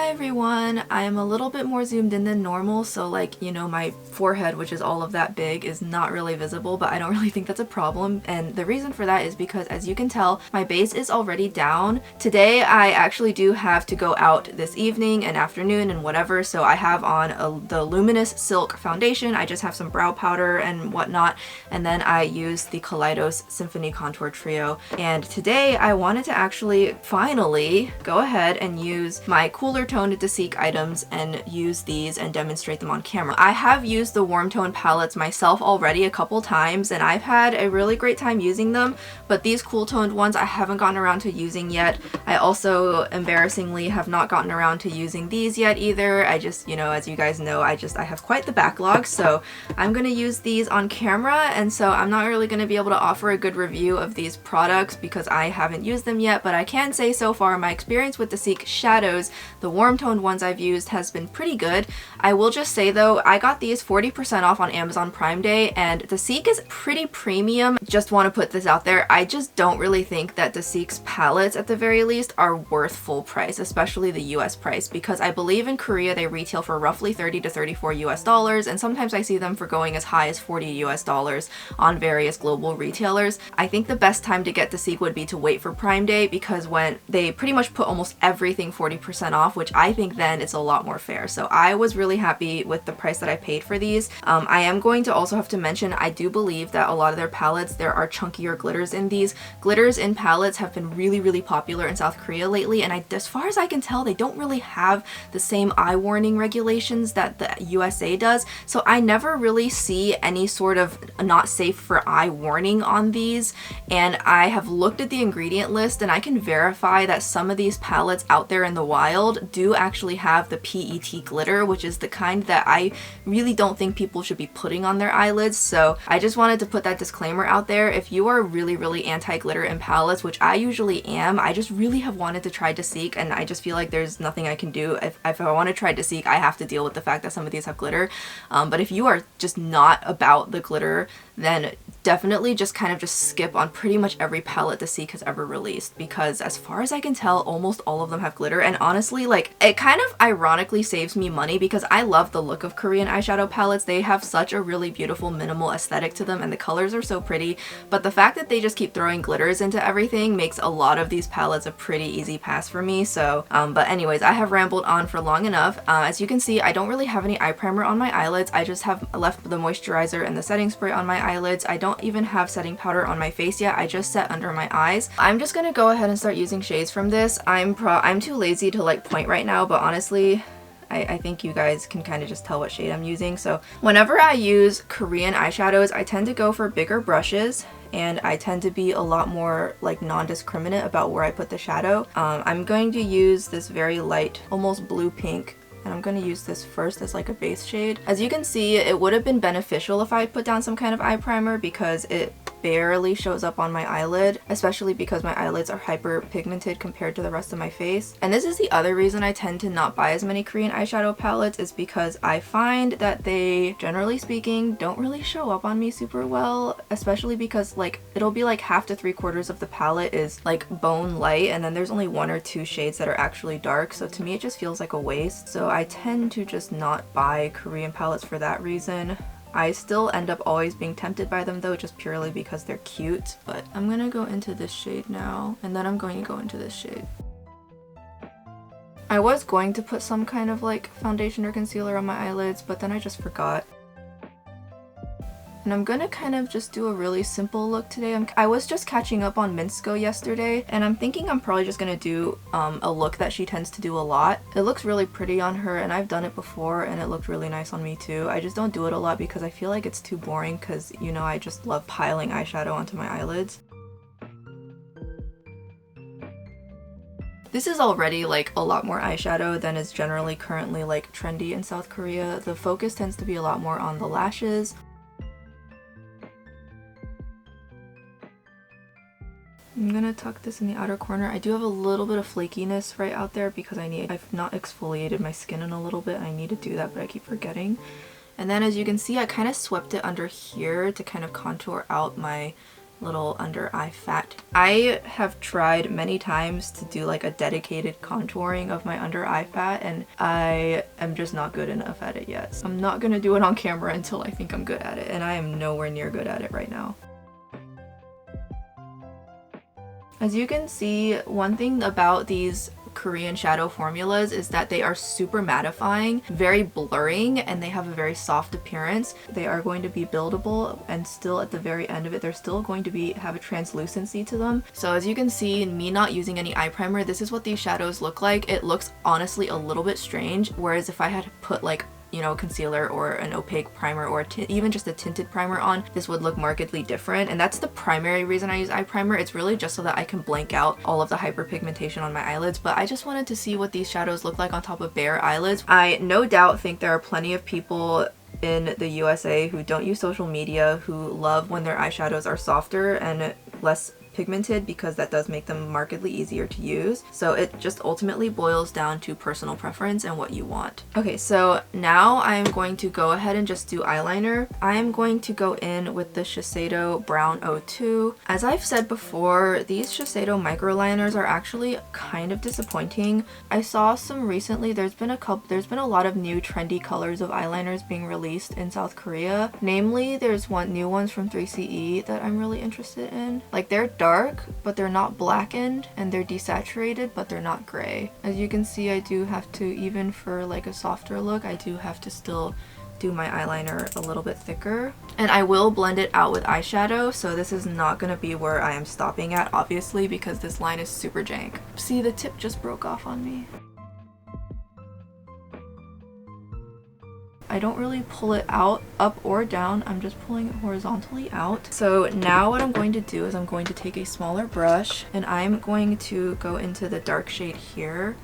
Hi everyone! I am a little bit more zoomed in than normal, so like, you know, my forehead, which is all of that big, is not really visible, but I don't really think that's a problem. And the reason for that is because, as you can tell, my base is already down. Today I actually do have to go out this evening and afternoon and whatever, so I have on the Luminous Silk foundation. I just have some brow powder and whatnot, and then I use the Kaleidos Symphony Contour Trio. And today I wanted to actually finally go ahead and use my cooler toned DASIQUE items and use these and demonstrate them on camera. I have used the warm tone palettes myself already a couple times and I've had a really great time using them, but these cool toned ones I haven't gotten around to using yet. I also embarrassingly have not gotten around to using these yet either. I just, you know, as you guys know, I have quite the backlog, so I'm gonna use these on camera, and so I'm not really gonna be able to offer a good review of these products because I haven't used them yet, but I can say so far my experience with DASIQUE shadows, the warm toned ones I've used, has been pretty good. I will just say though, I got these 40% off on Amazon Prime Day, and DASIQUE is pretty premium. Just want to put this out there. I just don't really think that DASIQUE's palettes, at the very least, are worth full price, especially the US price, because I believe in Korea they retail for roughly 30 to 34 US dollars, and sometimes I see them for going as high as 40 US dollars on various global retailers. I think the best time to get DASIQUE would be to wait for Prime Day, because when they pretty much put almost everything 40% off, which I think then it's a lot more fair. So I was really happy with the price that I paid for these. I am going to also have to mention, I do believe that a lot of their palettes, there are chunkier glitters in these. Glitters in palettes have been really popular in South Korea lately, and as far as I can tell, they don't really have the same eye warning regulations that the USA does, so I never really see any sort of not safe for eye warning on these. And I have looked at the ingredient list and I can verify that some of these palettes out there in the wild do actually have the PET glitter, which is the kind that I really don't think people should be putting on their eyelids. So I just wanted to put that disclaimer out there. If you are really anti-glitter in palettes, which I usually am, I just really have wanted to try DASIQUE, and I just feel like there's nothing I can do. If I want to try DASIQUE, I have to deal with the fact that some of these have glitter. But if you are just not about the glitter, then definitely just kind of skip on pretty much every palette DASIQUE has ever released, because as far as I can tell, almost all of them have glitter. And honestly, like, it kind of ironically saves me money because I love the look of Korean eyeshadow palettes. They have such a really beautiful minimal aesthetic to them and the colors are so pretty, but the fact that they just keep throwing glitters into everything makes a lot of these palettes a pretty easy pass for me. So but anyways, I have rambled on for long enough. As you can see, I don't really have any eye primer on my eyelids. I just have left the moisturizer and the setting spray on my eyelids. I don't even have setting powder on my face yet. I just set under my eyes. I'm just gonna go ahead and start using shades from this. I'm too lazy to like point right now, but honestly, I think you guys can kind of just tell what shade I'm using. So whenever I use Korean eyeshadows, I tend to go for bigger brushes, and I tend to be a lot more like non-discriminate about where I put the shadow. I'm going to use this very light, almost blue pink, and I'm going to use this first as like a base shade. As you can see, it would have been beneficial if I had put down some kind of eye primer because it barely shows up on my eyelid, especially because my eyelids are hyper pigmented compared to the rest of my face. And this is the other reason I tend to not buy as many Korean eyeshadow palettes, is because I find that they, generally speaking, don't really show up on me super well, especially because like it'll be like half to 3/4 of the palette is like bone light, and then there's only 1 or 2 shades that are actually dark, so to me it just feels like a waste. So I tend to just not buy Korean palettes for that reason. I still end up always being tempted by them though, just purely because they're cute. But I'm gonna go into this shade now, and then I'm going to go into this shade. I was going to put some kind of like foundation or concealer on my eyelids, but then I just forgot. And I'm gonna kind of just do a really simple look today. I was just catching up on Minsko yesterday, and I'm thinking I'm probably just gonna do a look that she tends to do a lot. It looks really pretty on her, and I've done it before, and it looked really nice on me too. I just don't do it a lot because I feel like it's too boring, because, you know, I just love piling eyeshadow onto my eyelids. This is already like a lot more eyeshadow than is generally currently like trendy in South Korea. The focus tends to be a lot more on the lashes. I'm gonna tuck this in the outer corner. I do have a little bit of flakiness right out there because I've not exfoliated my skin in a little bit. I need to do that, but I keep forgetting. And then as you can see, I kind of swept it under here to kind of contour out my little under eye fat. I have tried many times to do like a dedicated contouring of my under eye fat, and I am just not good enough at it yet. So I'm not gonna do it on camera until I think I'm good at it, and I am nowhere near good at it right now. As you can see, one thing about these Korean shadow formulas is that they are super mattifying, very blurring, and they have a very soft appearance. They are going to be buildable, and still at the very end of it, they're still going to have a translucency to them. So as you can see, me not using any eye primer, this is what these shadows look like. It looks honestly a little bit strange, whereas if I had put like, you know, concealer or an opaque primer or even just a tinted primer on, this would look markedly different. And that's the primary reason I use eye primer. It's really just so that I can blank out all of the hyperpigmentation on my eyelids, but I just wanted to see what these shadows look like on top of bare eyelids. I no doubt think there are plenty of people in the USA who don't use social media who love when their eyeshadows are softer and less pigmented, because that does make them markedly easier to use. So it just ultimately boils down to personal preference and what you want. Okay, so now I'm going to go ahead and just do eyeliner. I am going to go in with the SHISEIDO Brown 02. As I've said before, these SHISEIDO microliners are actually kind of disappointing. I saw some recently, there's been a lot of new trendy colors of eyeliners being released in South Korea. Namely, there's new ones from 3CE that I'm really interested in. Like, they're dark, but they're not blackened, and they're desaturated, but they're not gray. As you can see, I do have to, even for like a softer look, I do have to still do my eyeliner a little bit thicker. And I will blend it out with eyeshadow, so this is not going to be where I am stopping at, obviously, because this line is super jank. See, the tip just broke off on me. I don't really pull it out, up or down, I'm just pulling it horizontally out. So now what I'm going to do is I'm going to take a smaller brush, and I'm going to go into the dark shade here,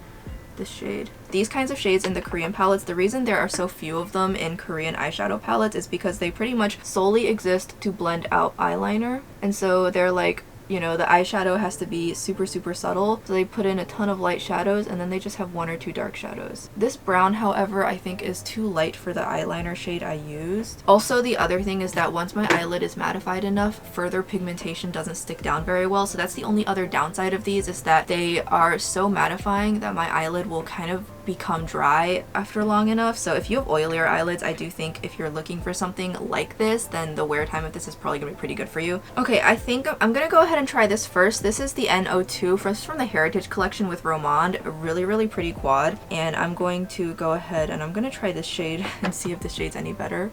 this shade. These kinds of shades in the Korean palettes, the reason there are so few of them in Korean eyeshadow palettes is because they pretty much solely exist to blend out eyeliner. And so they're like, you know, the eyeshadow has to be super subtle, so they put in a ton of light shadows and then they just have one or two dark shadows. This brown, however, I think is too light for the eyeliner shade I used. Also, the other thing is that once my eyelid is mattified enough, further pigmentation doesn't stick down very well, so that's the only other downside of these, is that they are so mattifying that my eyelid will kind of become dry after long enough. So if you have oilier eyelids, I do think if you're looking for something like this, then the wear time of this is probably gonna be pretty good for you. Okay, I think I'm gonna go ahead and try this first. This is the N02 from the Heritage collection with Romand, a really pretty quad, and I'm going to go ahead and I'm gonna try this shade and see if this shade's any better.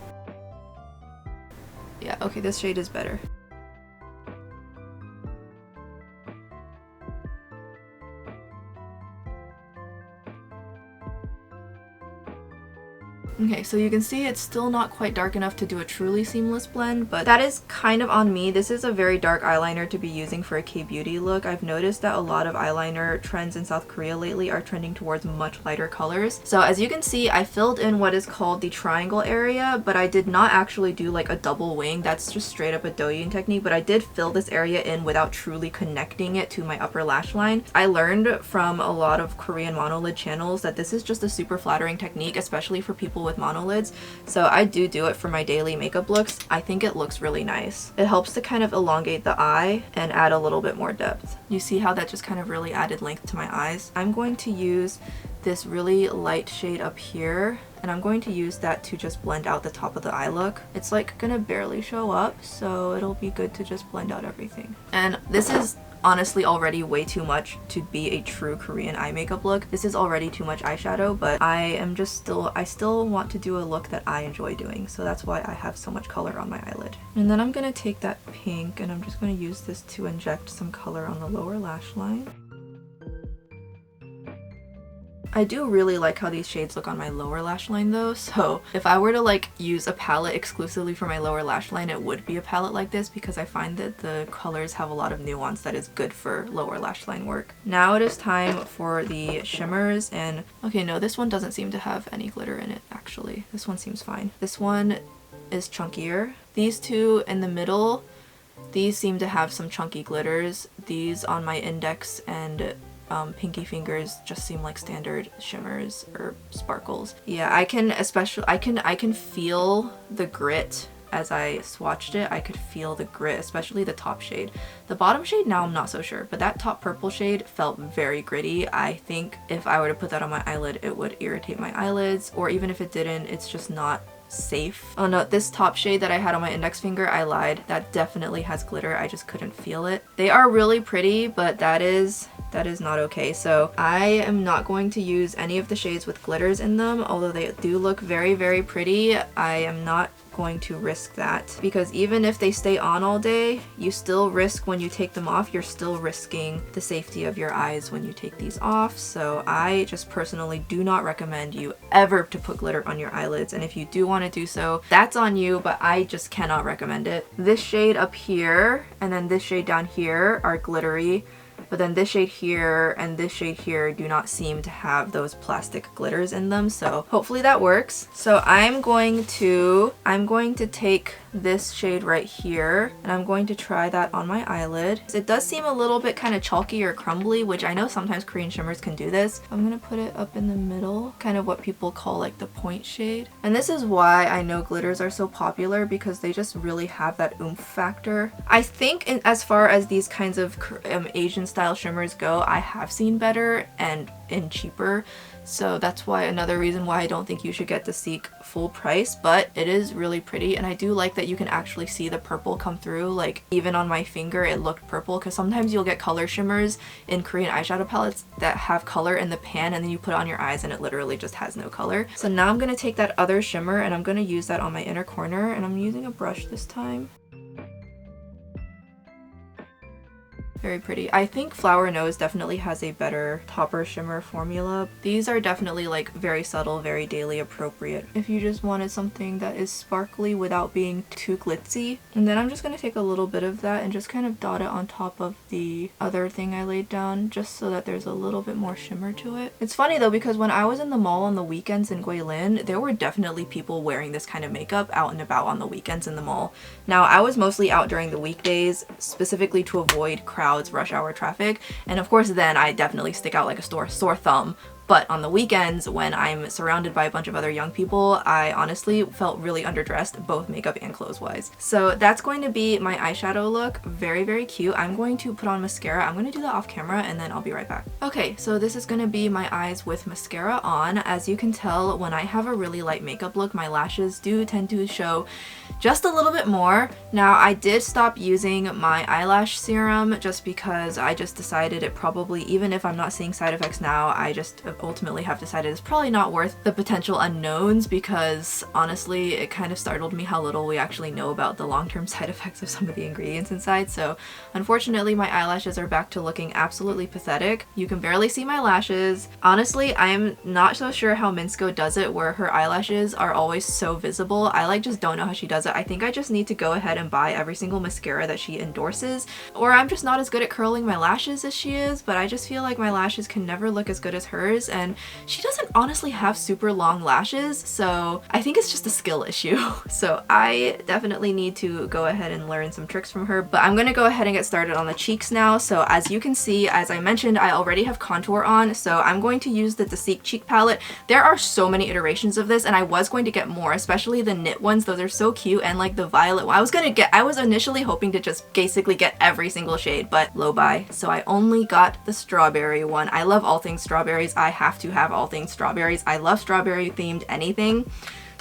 Yeah, okay, this shade is better. Okay, so you can see it's still not quite dark enough to do a truly seamless blend, but that is kind of on me. This is a very dark eyeliner to be using for a K-beauty look. I've noticed that a lot of eyeliner trends in South Korea lately are trending towards much lighter colors. So as you can see, I filled in what is called the triangle area, but I did not actually do like a double wing. That's just straight up a Douyin technique, but I did fill this area in without truly connecting it to my upper lash line. I learned from a lot of Korean monolid channels that this is just a super flattering technique, especially for people with monolids, so I do it for my daily makeup looks. I think it looks really nice. It helps to kind of elongate the eye and add a little bit more depth. You see how that just kind of really added length to my eyes? I'm going to use this really light shade up here, and I'm going to use that to just blend out the top of the eye look. It's like gonna barely show up, so it'll be good to just blend out everything. And this is honestly already way too much to be a true Korean eye makeup look. This is already too much eyeshadow, but I still want to do a look that I enjoy doing, so that's why I have so much color on my eyelid. And then I'm gonna take that pink and I'm just gonna use this to inject some color on the lower lash line. I do really like how these shades look on my lower lash line though, so if I were to like use a palette exclusively for my lower lash line, it would be a palette like this, because I find that the colors have a lot of nuance that is good for lower lash line work. Now it is time for the shimmers, and okay, no, this one doesn't seem to have any glitter in it actually. This one seems fine. This one is chunkier. These two in the middle, these seem to have some chunky glitters. These on my index and pinky fingers just seem like standard shimmers or sparkles. Yeah, I can feel the grit as I swatched it, I could feel the grit, especially the top shade. The bottom shade, now I'm not so sure, but that top purple shade felt very gritty. I think if I were to put that on my eyelid, it would irritate my eyelids, or even if it didn't, it's just not safe. Oh no, this top shade that I had on my index finger, I lied. That definitely has glitter. I just couldn't feel it. They are really pretty, but that is not okay. So I am not going to use any of the shades with glitters in them, although they do look very, very pretty. I am not going to risk that, because even if they stay on all day, you still risk when you take them off, you're still risking the safety of your eyes when you take these off. So I just personally do not recommend you ever to put glitter on your eyelids, and if you do want to do so, that's on you, but I just cannot recommend it. This shade up here and then this shade down here are glittery, but then this shade here and this shade here do not seem to have those plastic glitters in them, so hopefully that works. So I'm going to take this shade right here and I'm going to try that on my eyelid. It does seem a little bit kind of chalky or crumbly, which I know sometimes Korean shimmers can do this. I'm gonna put it up in the middle, kind of what people call like the point shade. And this is why I know glitters are so popular, because they just really have that oomph factor. I think as far as these kinds of Asian style shimmers go, I have seen better and cheaper. So that's why another reason why I don't think you should get DASIQUE full price, but it is really pretty, and I do like that you can actually see the purple come through. Like even on my finger it looked purple, because sometimes you'll get color shimmers in Korean eyeshadow palettes that have color in the pan and then you put it on your eyes and it literally just has no color. So now I'm going to take that other shimmer and I'm going to use that on my inner corner, and I'm using a brush this time. Very pretty. I think Flower Nose definitely has a better topper shimmer formula. These are definitely like very subtle, very daily appropriate if you just wanted something that is sparkly without being too glitzy. And then I'm just going to take a little bit of that and just kind of dot it on top of the other thing I laid down, just so that there's a little bit more shimmer to it. It's funny though, because when I was in the mall on the weekends in Guilin, there were definitely people wearing this kind of makeup out and about on the weekends in the mall. Now I was mostly out during the weekdays, specifically to avoid crowds, rush hour traffic, and of course then I definitely stick out like a sore thumb. But on the weekends, when I'm surrounded by a bunch of other young people, I honestly felt really underdressed, both makeup and clothes wise. So that's going to be my eyeshadow look. Very, very cute. I'm going to put on mascara. I'm going to do that off camera and then I'll be right back. Okay, so this is going to be my eyes with mascara on. As you can tell, when I have a really light makeup look, my lashes do tend to show just a little bit more. Now, I did stop using my eyelash serum just because I just decided it probably, even if I'm not seeing side effects now, I just ultimately have decided it's probably not worth the potential unknowns, because honestly it kind of startled me how little we actually know about the long-term side effects of some of the ingredients inside. So unfortunately my eyelashes are back to looking absolutely pathetic. You can barely see my lashes. Honestly, I am not so sure how Minsko does it where her eyelashes are always so visible. I like just don't know how she does it. I think I just need to go ahead and buy every single mascara that she endorses, or I'm just not as good at curling my lashes as she is, but I just feel like my lashes can never look as good as hers, and she doesn't honestly have super long lashes, so I think it's just a skill issue. So I definitely need to go ahead and learn some tricks from her, but I'm gonna go ahead and get started on the cheeks now. So as you can see, as I mentioned, I already have contour on, so I'm going to use the DASIQUE cheek palette. There are so many iterations of this, and I was going to get more, especially the knit ones. Those are so cute, and like the violet one. I was initially hoping to just basically get every single shade, but low buy. So I only got the strawberry one. I love all things strawberries. I have to have all things strawberries. I love strawberry themed anything.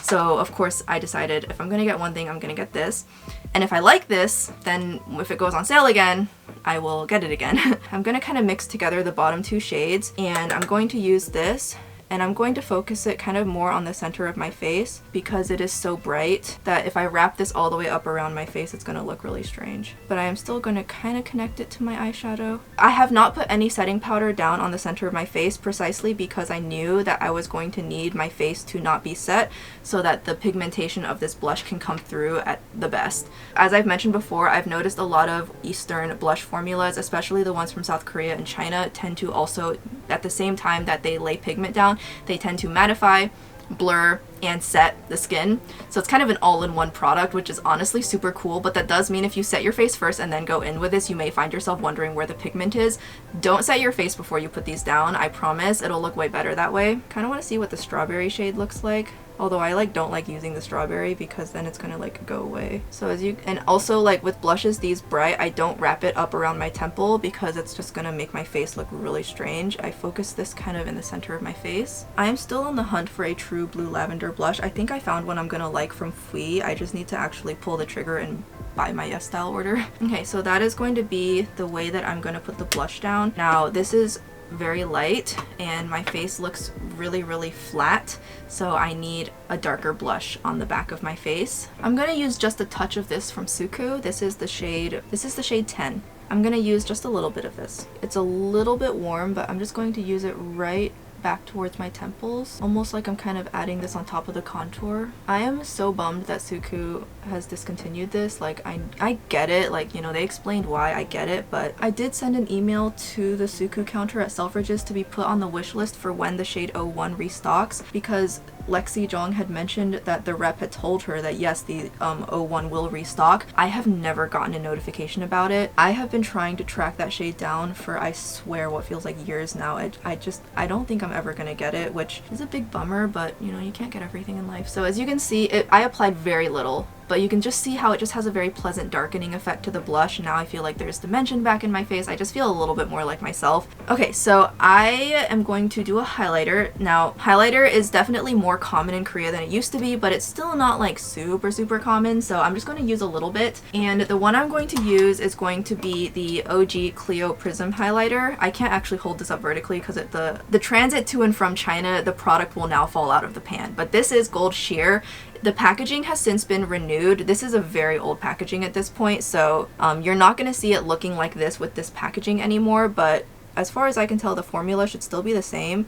So of course I decided if I'm gonna get one thing, I'm gonna get this. And if I like this, then if it goes on sale again, I will get it again. I'm gonna kind of mix together the bottom two shades, and I'm going to use this, and I'm going to focus it kind of more on the center of my face because it is so bright that if I wrap this all the way up around my face, it's gonna look really strange. But I am still gonna kind of connect it to my eyeshadow. I have not put any setting powder down on the center of my face precisely because I knew that I was going to need my face to not be set so that the pigmentation of this blush can come through at the best. As I've mentioned before, I've noticed a lot of Eastern blush formulas, especially the ones from South Korea and China, tend to also, at the same time that they lay pigment down, they tend to mattify, blur, and set the skin. So it's kind of an all-in-one product, which is honestly super cool, but that does mean if you set your face first and then go in with this, you may find yourself wondering where the pigment is. Don't set your face before you put these down. I promise it'll look way better that way. Kind of want to see what the strawberry shade looks like. Although I like don't like using the strawberry because then it's gonna like go away. So and also like with blushes these bright, I don't wrap it up around my temple because it's just gonna make my face look really strange. I focus this kind of in the center of my face. I am still on the hunt for a true blue lavender blush. I think I found one I'm gonna like from Fui. I just need to actually pull the trigger and buy my YesStyle order. Okay, so that is going to be the way that I'm gonna put the blush down. Now this is very light and my face looks really flat, so I need a darker blush on the back of my face. I'm gonna use just a touch of this from Suku. This is the shade 10. I'm gonna use just a little bit of this. It's a little bit warm, but I'm just going to use it right back towards my temples, almost like I'm kind of adding this on top of the contour. I am so bummed that Suku has discontinued this. Like I get it, like, you know, they explained why, I get it, but I did send an email to the Suku counter at Selfridges to be put on the wish list for when the shade 01 restocks, because Lexi Jong had mentioned that the rep had told her that yes, the 01 will restock. I have never gotten a notification about it. I have been trying to track that shade down for, I swear, what feels like years now. I don't think I'm ever gonna get it, which is a big bummer, but you know, you can't get everything in life. So as you can see, I applied very little, but you can just see how it just has a very pleasant darkening effect to the blush. Now I feel like there's dimension back in my face. I just feel a little bit more like myself. Okay, so I am going to do a highlighter. Now, highlighter is definitely more common in Korea than it used to be, but it's still not like super common, so I'm just going to use a little bit. And the one I'm going to use is going to be the OG CLIO Prism Highlighter. I can't actually hold this up vertically because the transit to and from China, the product will now fall out of the pan. But this is gold sheer. The packaging has since been renewed. This is a very old packaging at this point, so you're not going to see it looking like this with this packaging anymore, but as far as I can tell, the formula should still be the same.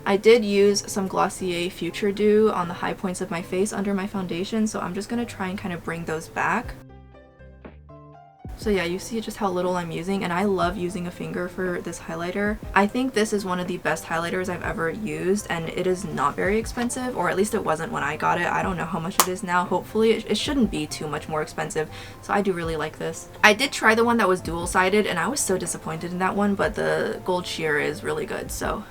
I did use some Glossier Future Dew on the high points of my face under my foundation, so I'm just going to try and kind of bring those back. So yeah, you see just how little I'm using, and I love using a finger for this highlighter. I think this is one of the best highlighters I've ever used, and it is not very expensive, or at least it wasn't when I got it. I don't know how much it is now. Hopefully it shouldn't be too much more expensive, so I do really like this. I did try the one that was dual-sided, and I was so disappointed in that one, but the gold sheer is really good, so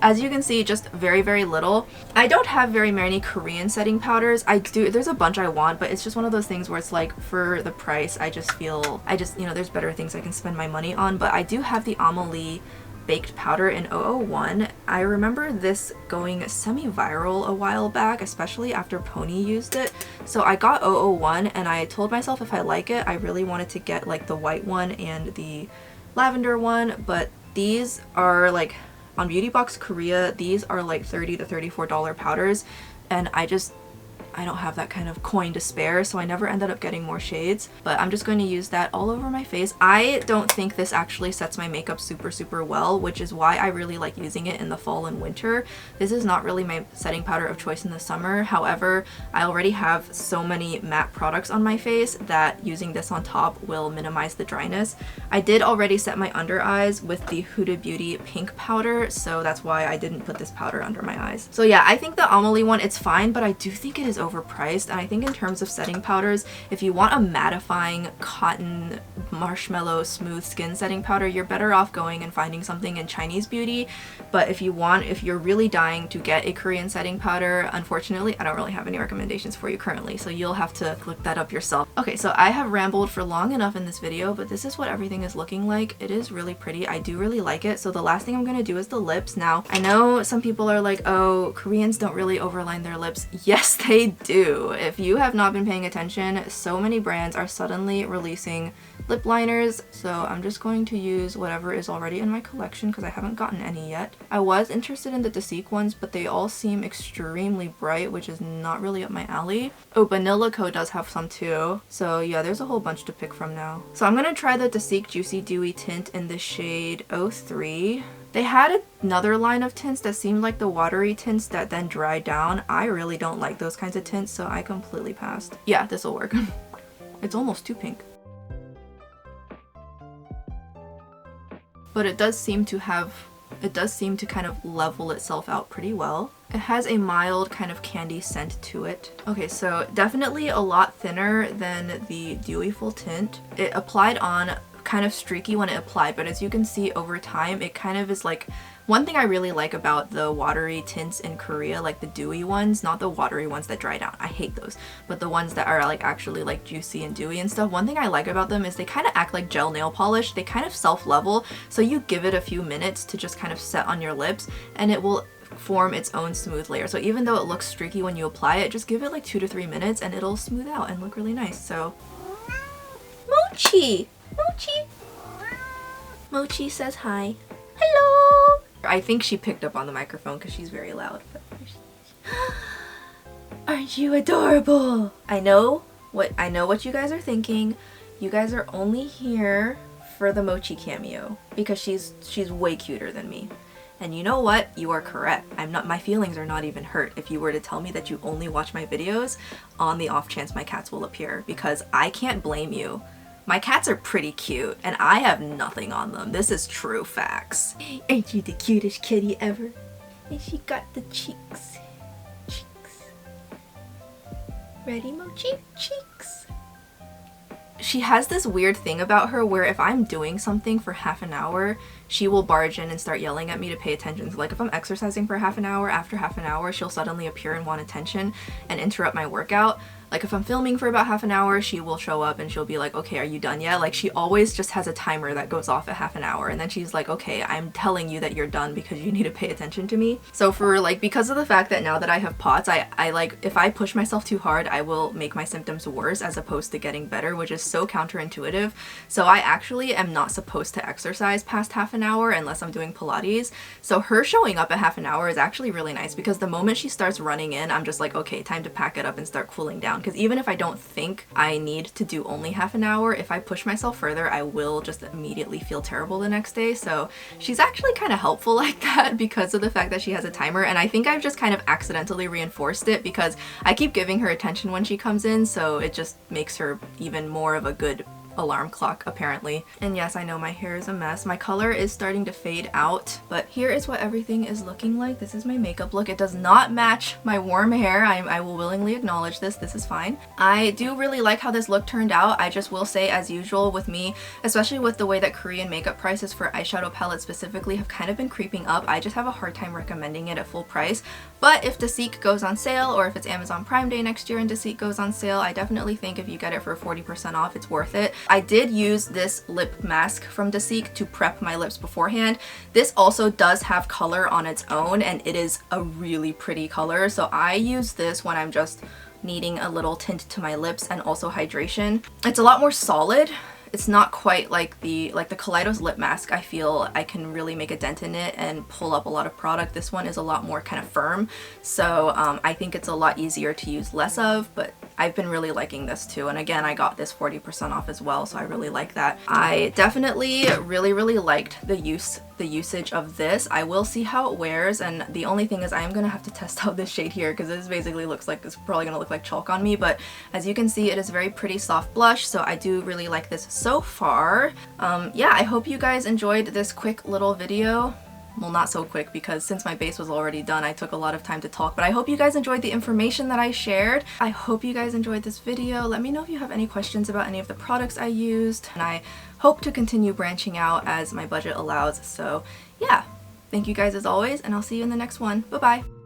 as you can see, just very little. I don't have very many Korean setting powders. There's a bunch I want, but it's just one of those things where it's like, for the price, I just, you know, there's better things I can spend my money on. But I do have the AMELI baked powder in 001. I remember this going semi-viral a while back, especially after Pony used it. So I got 001 and I told myself if I like it, I really wanted to get like the white one and the lavender one, but these are like, on Beauty Box Korea, these are like $30 to $34 powders, and I don't have that kind of coin to spare, so I never ended up getting more shades, but I'm just going to use that all over my face. I don't think this actually sets my makeup super well, which is why I really like using it in the fall and winter. This is not really my setting powder of choice in the summer. However, I already have so many matte products on my face that using this on top will minimize the dryness. I did already set my under eyes with the Huda Beauty pink powder, so that's why I didn't put this powder under my eyes. So yeah, I think the AMELI one, it's fine, but I do think it is overpriced, and I think in terms of setting powders, if you want a mattifying cotton marshmallow smooth skin setting powder, you're better off going and finding something in Chinese beauty. But if you're really dying to get a Korean setting powder, unfortunately I don't really have any recommendations for you currently, so you'll have to look that up yourself. Okay, so I have rambled for long enough in this video, but this is what everything is looking like. It is really pretty. I do really like it. So the last thing I'm going to do is the lips. Now I know some people are like, oh, Koreans don't really overline their lips. Yes, they do. If you have not been paying attention, so many brands are suddenly releasing lip liners, so I'm just going to use whatever is already in my collection because I haven't gotten any yet. I was interested in the DASIQUE ones, but they all seem extremely bright, which is not really up my alley. Oh, Vanilla Co does have some too, so yeah, there's a whole bunch to pick from now. So I'm gonna try the DASIQUE Juicy Dewy tint in the shade 03. They had another line of tints that seemed like the watery tints that then dried down. I really don't like those kinds of tints, so I completely passed. Yeah, this will work. It's almost too pink. But it does seem to have it does seem to kind of level itself out pretty well. It has a mild kind of candy scent to it. Okay, so definitely a lot thinner than the Dewy Full Tint. It applied on kind of streaky when it applied, but as you can see over time, it kind of is like, one thing I really like about the watery tints in Korea, like the dewy ones, not the watery ones that dry down, I hate those, but the ones that are like actually like juicy and dewy and stuff, one thing I like about them is they kind of act like gel nail polish. They kind of self-level, so you give it a few minutes to just kind of set on your lips and it will form its own smooth layer. So even though it looks streaky when you apply it, just give it like 2 to 3 minutes and it'll smooth out and look really nice. So Mochi! Mochi! Mochi says hi. Hello! I think she picked up on the microphone because she's very loud. Aren't you adorable? I know what you guys are thinking. You guys are only here for the Mochi cameo because she's way cuter than me. And you know what? You are correct. My feelings are not even hurt if you were to tell me that you only watch my videos on the off chance my cats will appear, because I can't blame you. My cats are pretty cute, and I have nothing on them. This is true facts. Ain't you the cutest kitty ever? And she got the cheeks. Cheeks. Ready, Mochi? Cheeks. She has this weird thing about her where if I'm doing something for half an hour, she will barge in and start yelling at me to pay attention. So like if I'm exercising for half an hour, after half an hour, she'll suddenly appear and want attention and interrupt my workout. Like if I'm filming for about half an hour, she will show up and she'll be like, okay, are you done yet? Like she always just has a timer that goes off at half an hour and then she's like, okay, I'm telling you that you're done because you need to pay attention to me. So for like, because of the fact that now that I have POTS, I like, if I push myself too hard, I will make my symptoms worse as opposed to getting better, which is so counterintuitive. So I actually am not supposed to exercise past half an hour unless I'm doing Pilates. So her showing up at half an hour is actually really nice because the moment she starts running in, I'm just like, okay, time to pack it up and start cooling down. Because even if I don't think I need to do only half an hour, if I push myself further, I will just immediately feel terrible the next day. So she's actually kind of helpful like that because of the fact that she has a timer, and I think I've just kind of accidentally reinforced it because I keep giving her attention when she comes in, so it just makes her even more of a good alarm clock apparently. And yes, I know my hair is a mess. My color is starting to fade out, but here is what everything is looking like. This is my makeup look. It does not match my warm hair. I will willingly acknowledge this. This is fine. I do really like how this look turned out. I just will say, as usual with me, especially with the way that Korean makeup prices for eyeshadow palettes specifically have kind of been creeping up, I just have a hard time recommending it at full price. But if DASIQUE goes on sale, or if it's Amazon Prime Day next year and DASIQUE goes on sale, I definitely think if you get it for 40% off, it's worth it. I did use this lip mask from DASIQUE to prep my lips beforehand. This also does have color on its own, and it is a really pretty color. So I use this when I'm just needing a little tint to my lips and also hydration. It's a lot more solid. It's not quite like the Kaleido's lip mask. I feel I can really make a dent in it and pull up a lot of product. This one is a lot more kind of firm, so I think it's a lot easier to use less of, but I've been really liking this too. And again, I got this 40% off as well, so I really like that. I definitely really liked the usage of this. I will see how it wears, and the only thing is I am gonna have to test out this shade here because this basically looks like, it's probably gonna look like chalk on me, but as you can see, it is a very pretty soft blush, so I do really like this so far. Yeah, I hope you guys enjoyed this quick little video. Well, not so quick because since my base was already done, I took a lot of time to talk, but I hope you guys enjoyed the information that I shared. I hope you guys enjoyed this video. Let me know if you have any questions about any of the products I used, and I hope to continue branching out as my budget allows. So yeah, thank you guys as always, and I'll see you in the next one. Bye bye!